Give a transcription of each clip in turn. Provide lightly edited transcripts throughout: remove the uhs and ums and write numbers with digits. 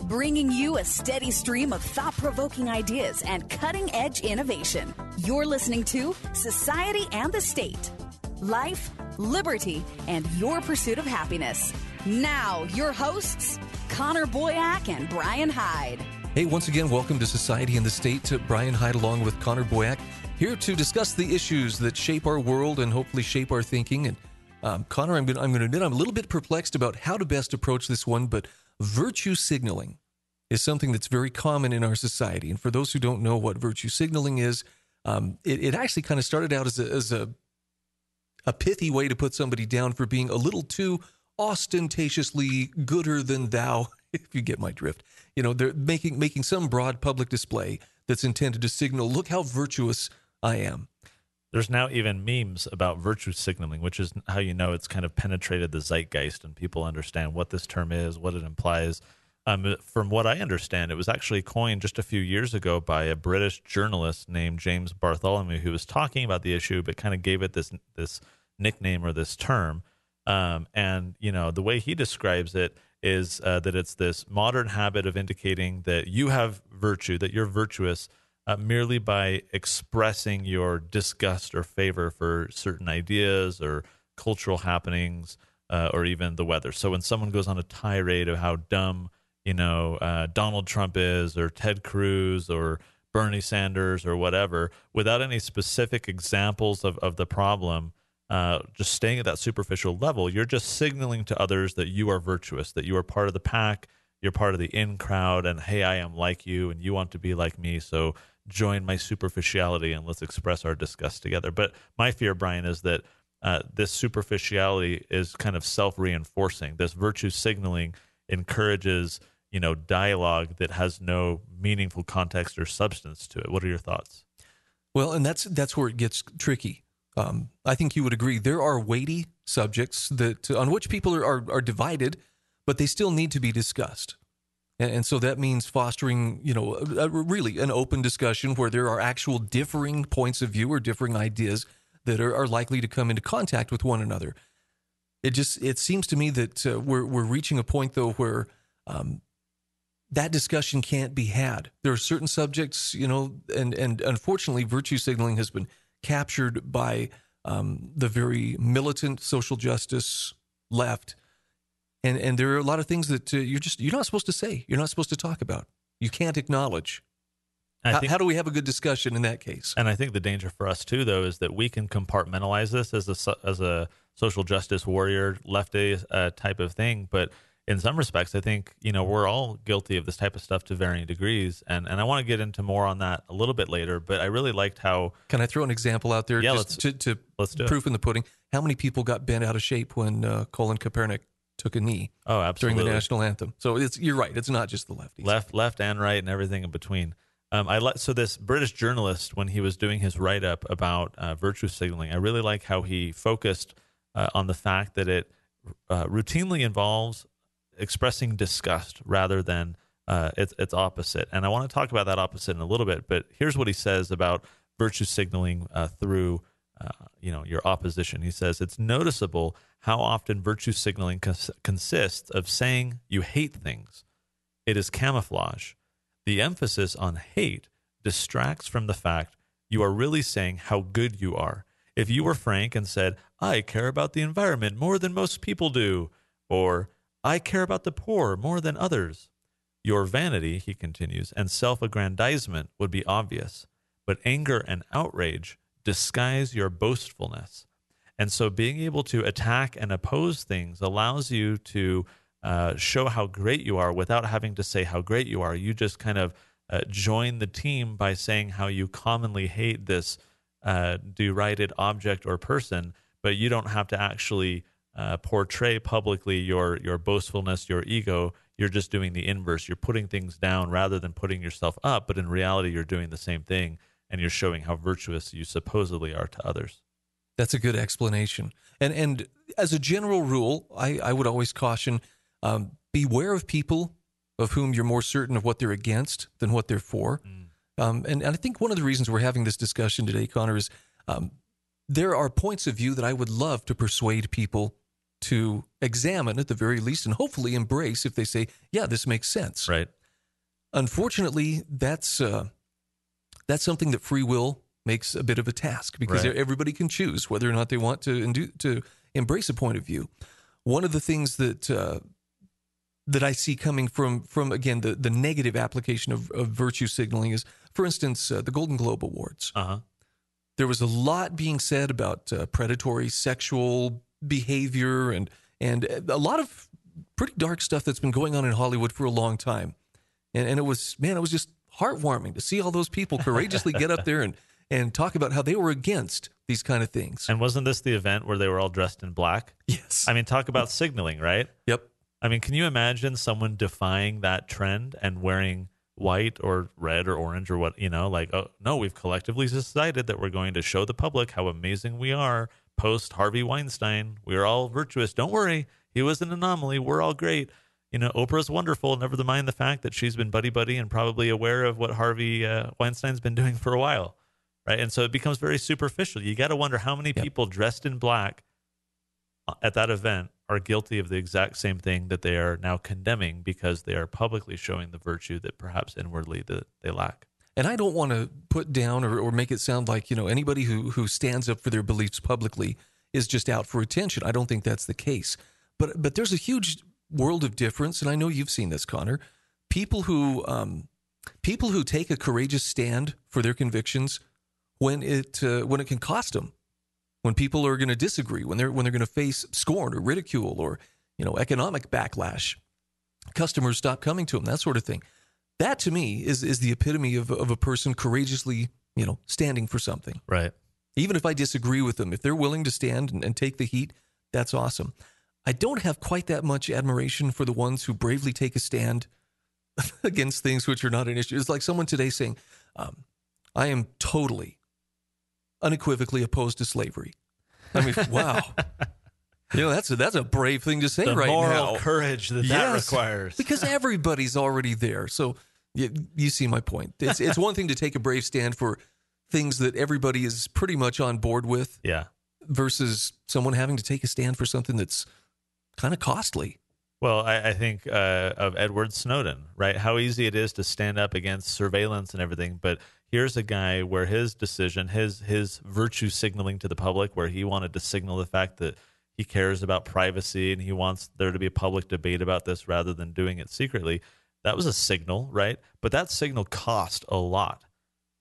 bringing you a steady stream of thought-provoking ideas and cutting-edge innovation. You're listening to Society and the State. Life, liberty, and your pursuit of happiness. Now, your hosts, Connor Boyack and Brian Hyde. Hey, once again, welcome to Society and the State. Brian Hyde along with Connor Boyack, here to discuss the issues that shape our world and hopefully shape our thinking. And Connor, I'm going to admit I'm a little bit perplexed about how to best approach this one, but virtue signaling is something that's very common in our society. And for those who don't know what virtue signaling is, it actually kind of started out as a pithy way to put somebody down for being a little too ostentatiously gooder than thou, if you get my drift. You know, they're making some broad public display that's intended to signal, look how virtuous I am. There's now even memes about virtue signaling, which is how you know it's kind of penetrated the zeitgeist and people understand what this term is, what it implies. From what I understand, it was actually coined just a few years ago by a British journalist named James Bartholomew, who was talking about the issue, but kind of gave it this nickname or this term. And, you know, the way he describes it is that it's this modern habit of indicating that you have virtue, that you're virtuous, merely by expressing your disgust or favor for certain ideas or cultural happenings or even the weather. So when someone goes on a tirade of how dumb, you know, Donald Trump is, or Ted Cruz, or Bernie Sanders, or whatever, without any specific examples of the problem, just staying at that superficial level, you're just signaling to others that you are virtuous, that you are part of the pack, you're part of the in crowd, and hey, I am like you, and you want to be like me, so join my superficiality and let's express our disgust together. But my fear, Brian, is that this superficiality is kind of self-reinforcing. This virtue signaling encourages, you know, dialogue that has no meaningful context or substance to it. What are your thoughts? Well, and that's where it gets tricky. I think you would agree there are weighty subjects that on which people are divided, but they still need to be discussed. And so that means fostering, you know, really an open discussion where there are actual differing points of view or differing ideas that are likely to come into contact with one another. It seems to me that we're reaching a point, though, where that discussion can't be had. There are certain subjects, you know, and unfortunately, virtue signaling has been captured by the very militant social justice left. And there are a lot of things that you're not supposed to say. You're not supposed to talk about. You can't acknowledge. How do we have a good discussion in that case? And I think the danger for us too, though, is that we can compartmentalize this as a social justice warrior lefty type of thing. But in some respects, I think, you know, we're all guilty of this type of stuff to varying degrees. And I want to get into more on that a little bit later. But I really liked how. Can I throw an example out there? Yeah, let's do proof in the pudding. How many people got bent out of shape when Colin Kaepernick took a knee? Oh, absolutely. During the national anthem. So you're right. It's not just the lefties. Left and right and everything in between. So this British journalist, when he was doing his write-up about virtue signaling, I really like how he focused on the fact that it routinely involves expressing disgust rather than its opposite. And I want to talk about that opposite in a little bit, but here's what he says about virtue signaling through your opposition. He says, it's noticeable how often virtue signaling consists of saying you hate things. It is camouflage. The emphasis on hate distracts from the fact you are really saying how good you are. If you were frank and said, I care about the environment more than most people do, or I care about the poor more than others, your vanity, he continues, and self-aggrandizement would be obvious, but anger and outrage disguise your boastfulness. And so being able to attack and oppose things allows you to show how great you are without having to say how great you are. You just kind of join the team by saying how you commonly hate this derided object or person, but you don't have to actually portray publicly your boastfulness, your ego. You're just doing the inverse. You're putting things down rather than putting yourself up, but in reality, you're doing the same thing, and you're showing how virtuous you supposedly are to others. That's a good explanation. And as a general rule, I would always caution, beware of people of whom you're more certain of what they're against than what they're for. And I think one of the reasons we're having this discussion today, Connor, is there are points of view that I would love to persuade people to examine at the very least and hopefully embrace if they say, yeah, this makes sense. Right. unfortunately, that's something that free will makes a bit of a task, because Right. everybody can choose whether or not they want to embrace a point of view. One of the things that I see coming from again, the negative application of virtue signaling is, for instance, the Golden Globe Awards. Uh-huh. There was a lot being said about predatory sexual behavior and a lot of pretty dark stuff that's been going on in Hollywood for a long time. And it was just heartwarming to see all those people courageously get up there and talk about how they were against these kind of things. And wasn't this the event where they were all dressed in black? Yes. I mean, talk about signaling, right? Yep. I mean, can you imagine someone defying that trend and wearing white or red or orange or what, like, oh, no, we've collectively decided that we're going to show the public how amazing we are post Harvey Weinstein. We're all virtuous. Don't worry. He was an anomaly. We're all great. Oprah's wonderful. Never mind the fact that she's been buddy-buddy and probably aware of what Harvey Weinstein's been doing for a while, right? And so it becomes very superficial. You got to wonder how many people dressed in black at that event are guilty of the exact same thing that they are now condemning, because they are publicly showing the virtue that perhaps inwardly that they lack. And I don't want to put down or make it sound like, anybody who stands up for their beliefs publicly is just out for attention. I don't think that's the case. But there's a huge world of difference, and I know you've seen this, Connor. People who take a courageous stand for their convictions when it can cost them, when people are going to disagree, when they're going to face scorn or ridicule or economic backlash, customers stop coming to them, that sort of thing. That to me is the epitome of a person courageously standing for something. Right. Even if I disagree with them, if they're willing to stand and take the heat, that's awesome. I don't have quite that much admiration for the ones who bravely take a stand against things which are not an issue. It's like someone today saying, I am totally, unequivocally opposed to slavery. I mean, wow. That's a brave thing to say the right now. The moral courage that requires. Because everybody's already there. So you see my point. It's one thing to take a brave stand for things that everybody is pretty much on board with. Yeah. Versus someone having to take a stand for something that's kind of costly. Well, I think of Edward Snowden, right? How easy it is to stand up against surveillance and everything. But here's a guy where his decision, his virtue signaling to the public, where he wanted to signal the fact that he cares about privacy and he wants there to be a public debate about this rather than doing it secretly. That was a signal, right? But that signal cost a lot,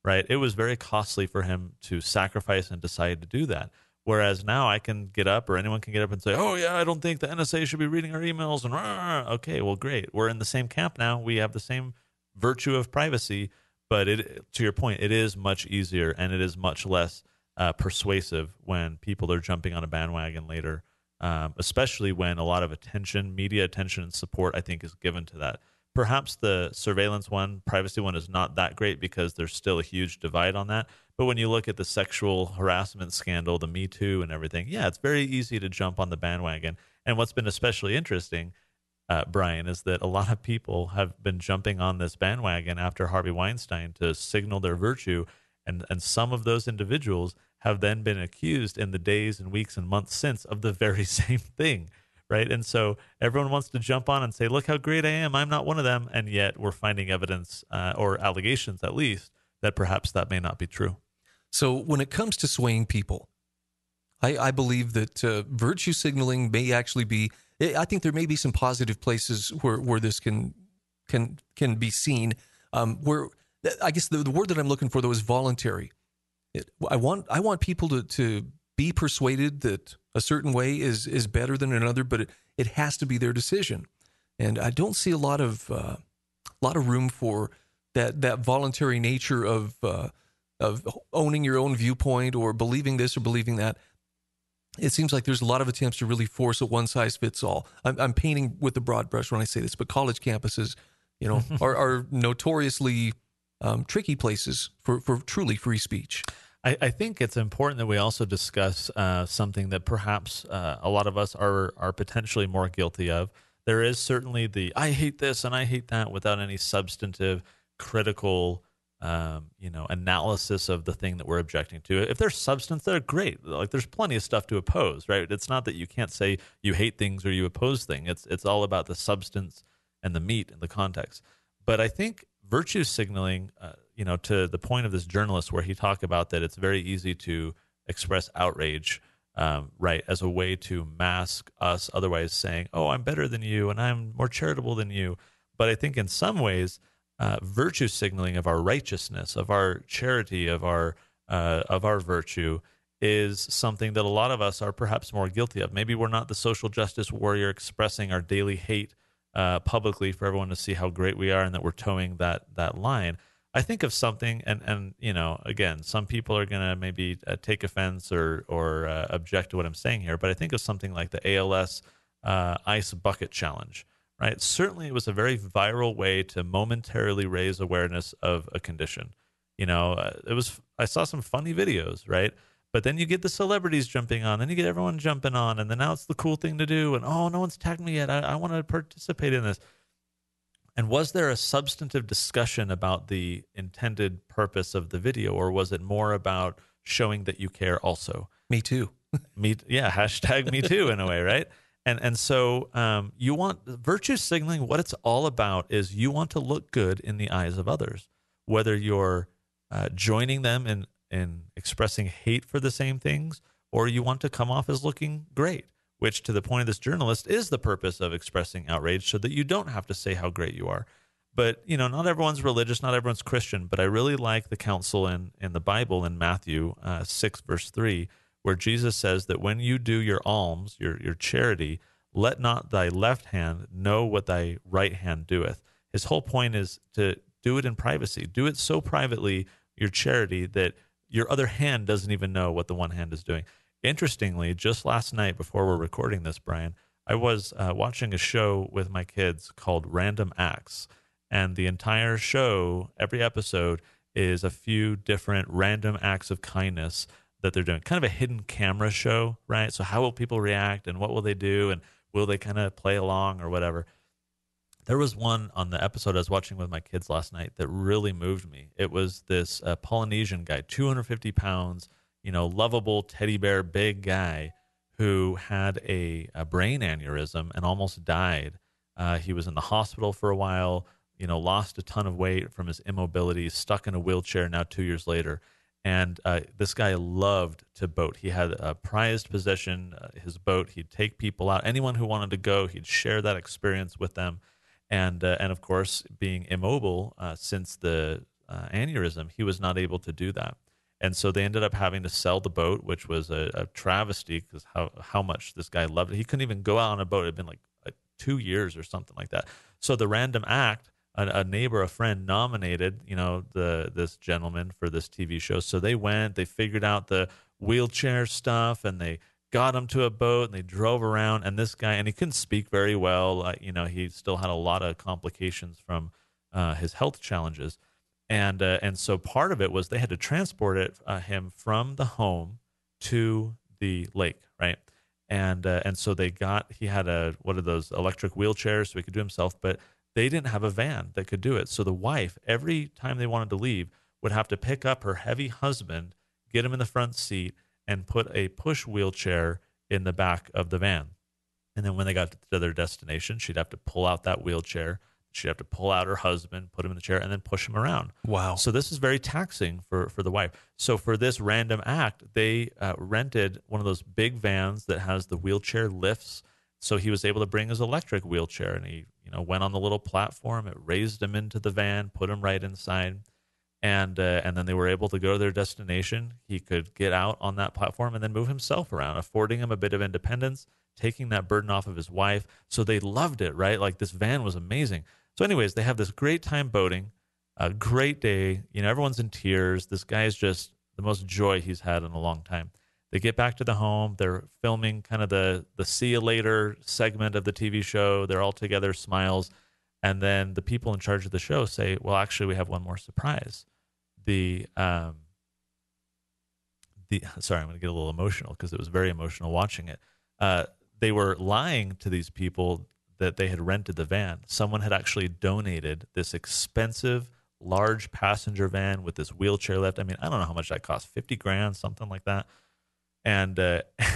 right? It was very costly for him to sacrifice and decide to do that. Whereas now I can get up, or anyone can get up and say, oh, yeah, I don't think the NSA should be reading our emails. And okay, well, great. We're in the same camp now. We have the same virtue of privacy. But to your point, it is much easier and it is much less persuasive when people are jumping on a bandwagon later, especially when a lot of attention, media attention and support, I think, is given to that. Perhaps the surveillance one, privacy one, is not that great because there's still a huge divide on that. But when you look at the sexual harassment scandal, the Me Too and everything, yeah, it's very easy to jump on the bandwagon. And what's been especially interesting, Brian, is that a lot of people have been jumping on this bandwagon after Harvey Weinstein to signal their virtue. And some of those individuals have then been accused in the days and weeks and months since of the very same thing. Right. And so everyone wants to jump on and say, look how great I am. I'm not one of them. And yet we're finding evidence or allegations, at least, that perhaps that may not be true. So when it comes to swaying people, I believe that virtue signaling may actually be, I think there may be some positive places where this can be seen. Where I guess the word that I'm looking for, though, is voluntary. I want people to be persuaded that a certain way is better than another, but it has to be their decision. And I don't see a lot of room for that voluntary nature of owning your own viewpoint or believing this or believing that. It seems like there's a lot of attempts to really force a one-size-fits-all. I'm painting with a broad brush when I say this, but college campuses, are notoriously tricky places for truly free speech. I think it's important that we also discuss something that perhaps a lot of us are potentially more guilty of. There is certainly the I hate this and I hate that without any substantive, critical, analysis of the thing that we're objecting to. If there's substance, they're great. Like there's plenty of stuff to oppose, right? It's not that you can't say you hate things or you oppose things. It's all about the substance and the meat and the context. But I think virtue signaling, to the point of this journalist where he talked about that it's very easy to express outrage, right, as a way to mask us otherwise saying, oh, I'm better than you and I'm more charitable than you. But I think in some ways, virtue signaling of our righteousness, of our charity, of our virtue is something that a lot of us are perhaps more guilty of. Maybe we're not the social justice warrior expressing our daily hate publicly for everyone to see how great we are and that we're towing that line. I think of something, and again, some people are going to maybe take offense or object to what I'm saying here, but I think of something like the ALS Ice Bucket Challenge, right? Certainly it was a very viral way to momentarily raise awareness of a condition. I saw some funny videos, right? But then you get the celebrities jumping on, then you get everyone jumping on, and then now it's the cool thing to do. And, oh, no one's tagged me yet. I want to participate in this. And was there a substantive discussion about the intended purpose of the video, or was it more about showing that you care also? Me too. Hashtag me too in a way, right? And so you want virtue signaling. What it's all about is you want to look good in the eyes of others, whether you're joining them in expressing hate for the same things, or you want to come off as looking great, which to the point of this journalist is the purpose of expressing outrage so that you don't have to say how great you are. But, not everyone's religious, not everyone's Christian, but I really like the counsel in the Bible in Matthew 6, verse 3, where Jesus says that when you do your alms, your charity, let not thy left hand know what thy right hand doeth. His whole point is to do it in privacy. Do it so privately, your charity, that your other hand doesn't even know what the one hand is doing. Interestingly, just last night before we're recording this, Brian, I was watching a show with my kids called Random Acts. And the entire show, every episode, is a few different random acts of kindness that they're doing. Kind of a hidden camera show, right? So how will people react and what will they do? And will they kind of play along or whatever? There was one on the episode I was watching with my kids last night that really moved me. It was this Polynesian guy, 250 pounds, lovable teddy bear, big guy who had a brain aneurysm and almost died. He was in the hospital for a while, lost a ton of weight from his immobility, stuck in a wheelchair now 2 years later. And this guy loved to boat. He had a prized possession, his boat. He'd take people out. Anyone who wanted to go, he'd share that experience with them. And of course, being immobile since the aneurysm, he was not able to do that. And so they ended up having to sell the boat, which was a travesty because how much this guy loved it. He couldn't even go out on a boat. It had been like 2 years or something like that. So the Random Act, a neighbor, a friend nominated, this gentleman for this TV show. So they went, they figured out the wheelchair stuff, and they got him to a boat, and they drove around. And this guy, and he couldn't speak very well. He still had a lot of complications from his health challenges. And so part of it was they had to transport him from the home to the lake, right? And so he had one of those electric wheelchairs so he could do himself, but they didn't have a van that could do it. So the wife, every time they wanted to leave, would have to pick up her heavy husband, get him in the front seat, and put a push wheelchair in the back of the van. And then when they got to their destination, she'd have to pull out that wheelchair. She'd have to pull out her husband, put him in the chair, and then push him around. Wow. So this is very taxing for the wife. So for this Random Act, they rented one of those big vans that has the wheelchair lifts. So he was able to bring his electric wheelchair, and he went on the little platform. It raised him into the van, put him right inside. And then they were able to go to their destination. He could get out on that platform and then move himself around, affording him a bit of independence, taking that burden off of his wife. So they loved it, right? Like this van was amazing. So anyways, they have this great time boating, a great day. Everyone's in tears. This guy is just the most joy he's had in a long time. They get back to the home. They're filming kind of the see you later segment of the TV show. They're all together, smiles. And then the people in charge of the show say, well, actually, we have one more surprise. Sorry, I'm going to get a little emotional because it was very emotional watching it. They were lying to these people that they had rented the van. Someone had actually donated this expensive, large passenger van with this wheelchair lift. I mean, I don't know how much that cost, $50,000, something like that. And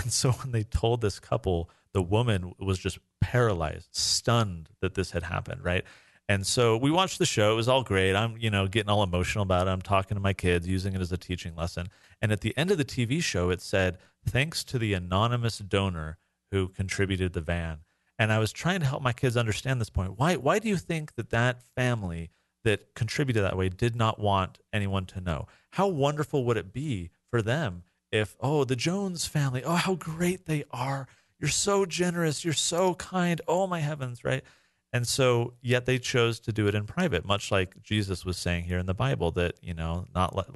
so when they told this couple, the woman was just paralyzed, stunned that this had happened, right? And so we watched the show. It was all great. I'm, getting all emotional about it. I'm talking to my kids, using it as a teaching lesson. And at the end of the TV show, it said, "Thanks to the anonymous donor who contributed the van." And I was trying to help my kids understand this point. Why do you think that family that contributed that way did not want anyone to know? How wonderful would it be for them if, the Jones family, how great they are. You're so generous. You're so kind. Oh, my heavens, right? And so yet they chose to do it in private, much like Jesus was saying here in the Bible that,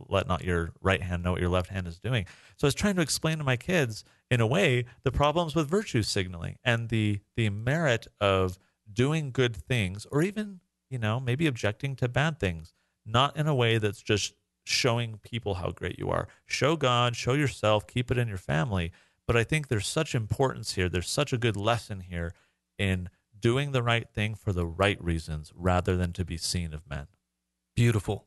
let not your right hand know what your left hand is doing. So I was trying to explain to my kids, in a way, the problems with virtue signaling and the merit of doing good things, or even, maybe objecting to bad things, not in a way that's just showing people how great you are. Show God, show yourself, keep it in your family. But I think there's such importance here. There's such a good lesson here in doing the right thing for the right reasons rather than to be seen of men. Beautiful.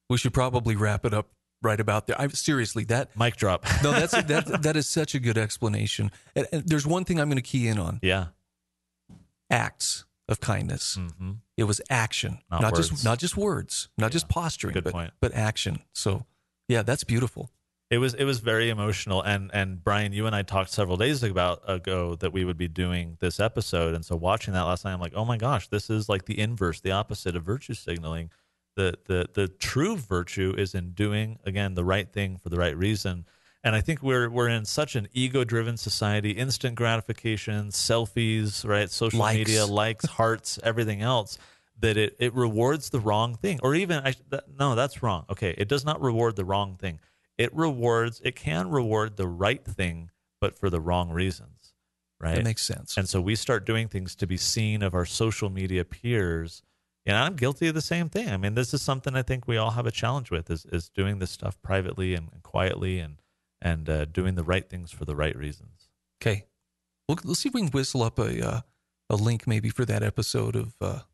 We should probably wrap it up right about there. Seriously, that mic drop. No, that is such a good explanation. And there's one thing I'm going to key in on. Yeah. Acts of kindness. Mm-hmm. It was action, not just words, not just posturing, good point. But action. So, yeah, that's beautiful. It was very emotional, and Brian, you and I talked several days ago that we would be doing this episode, and so watching that last night, I'm like, oh my gosh, this is like the inverse, the opposite of virtue signaling. The true virtue is in doing, again, the right thing for the right reason. And I think we're in such an ego-driven society, instant gratification, selfies, right, social media, likes, hearts, everything else, that it rewards the wrong thing, or even no, that's wrong. Okay, it does not reward the wrong thing. It can reward the right thing, but for the wrong reasons, right? That makes sense. And so we start doing things to be seen of our social media peers. And I'm guilty of the same thing. I mean, this is something I think we all have a challenge with, is doing this stuff privately and quietly and doing the right things for the right reasons. Okay. Well, let's see if we can whistle up a link maybe for that episode of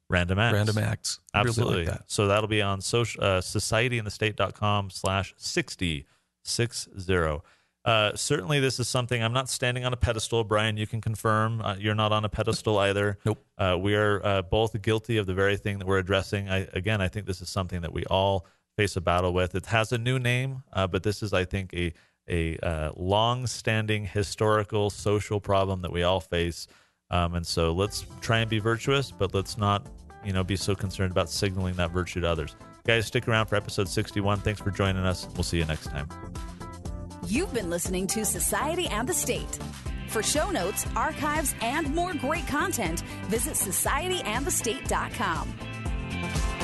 Random Acts. Random Acts. Absolutely. Really like that. So that'll be on societyandthestate.com/60. Certainly this is something, I'm not standing on a pedestal. Brian, you can confirm you're not on a pedestal either. Nope. We are both guilty of the very thing that we're addressing. I think this is something that we all face a battle with. It has a new name, but this is, I think, a long-standing historical social problem that we all face. And so let's try and be virtuous, but let's not be so concerned about signaling that virtue to others. Guys, stick around for episode 61. Thanks for joining us. We'll see you next time. You've been listening to Society and the State. For show notes, archives, and more great content, visit societyandthestate.com.